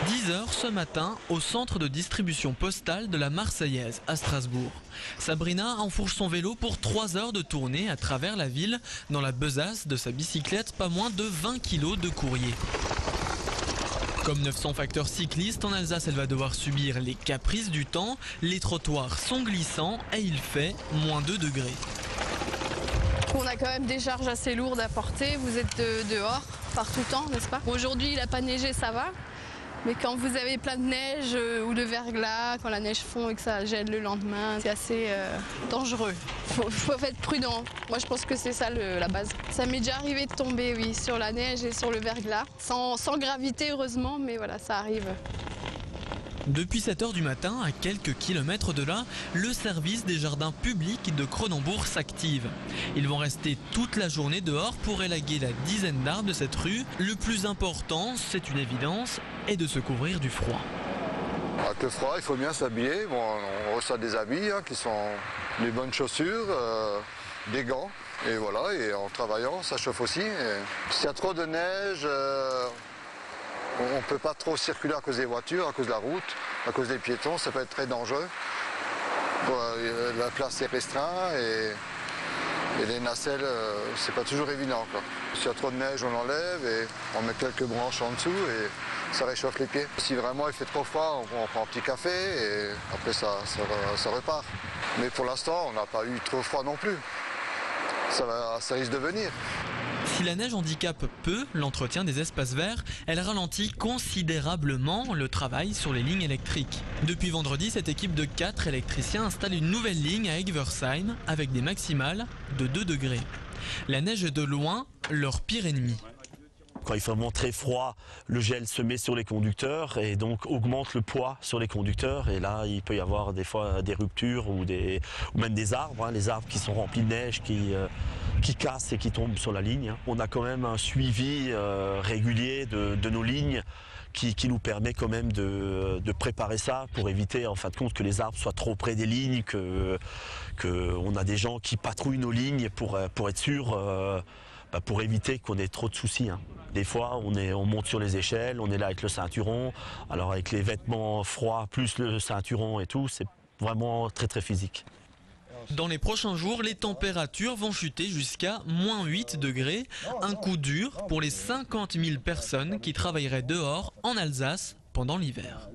10 h ce matin au centre de distribution postale de la Marseillaise à Strasbourg. Sabrina enfourche son vélo pour 3 heures de tournée à travers la ville. Dans la besace de sa bicyclette, pas moins de 20 kg de courrier. Comme 900 facteurs cyclistes, en Alsace, elle va devoir subir les caprices du temps. Les trottoirs sont glissants et il fait moins 2 degrés. On a quand même des charges assez lourdes à porter. Vous êtes dehors par tout temps, n'est-ce pas? Aujourd'hui, il n'a pas neigé, ça va. Mais quand vous avez plein de neige ou de verglas, quand la neige fond et que ça gèle le lendemain, c'est assez dangereux. Faut être prudent. Moi, je pense que c'est ça la base. Ça m'est déjà arrivé de tomber, oui, sur la neige et sur le verglas. Sans gravité, heureusement, mais voilà, ça arrive. Depuis 7 h du matin, à quelques kilomètres de là, le service des jardins publics de Cronenbourg s'active. Ils vont rester toute la journée dehors pour élaguer la dizaine d'arbres de cette rue. Le plus important, c'est une évidence, est de se couvrir du froid. Avec le froid, il faut bien s'habiller. Bon, on reçoit des habits qui sont les bonnes chaussures, des gants. Et voilà, et en travaillant, ça chauffe aussi. S'il y a trop de neige, on ne peut pas trop circuler à cause des voitures, à cause de la route, à cause des piétons, ça peut être très dangereux. La place est restreinte et les nacelles, c'est pas toujours évident. S'il y a trop de neige, on l'enlève et on met quelques branches en dessous et ça réchauffe les pieds. Si vraiment il fait trop froid, on prend un petit café et après ça repart. Mais pour l'instant, on n'a pas eu trop froid non plus. Ça risque de venir. Si la neige handicape peu l'entretien des espaces verts, elle ralentit considérablement le travail sur les lignes électriques. Depuis vendredi, cette équipe de 4 électriciens installe une nouvelle ligne à Egversheim avec des maximales de 2 degrés. La neige est de loin leur pire ennemi. Quand il fait vraiment très froid, le gel se met sur les conducteurs et donc augmente le poids sur les conducteurs. Et là, il peut y avoir des fois des ruptures ou même des arbres, les arbres qui sont remplis de neige, qui cassent et qui tombent sur la ligne. On a quand même un suivi régulier de nos lignes qui nous permet quand même de préparer ça pour éviter en fin de compte que les arbres soient trop près des lignes, qu'on a des gens qui patrouillent nos lignes pour être sûr, pour éviter qu'on ait trop de soucis. Des fois, on monte sur les échelles, on est là avec le ceinturon. Alors avec les vêtements froids, plus le ceinturon et tout, c'est vraiment très très physique. Dans les prochains jours, les températures vont chuter jusqu'à moins 8 degrés. Un coup dur pour les 50 000 personnes qui travailleraient dehors en Alsace pendant l'hiver.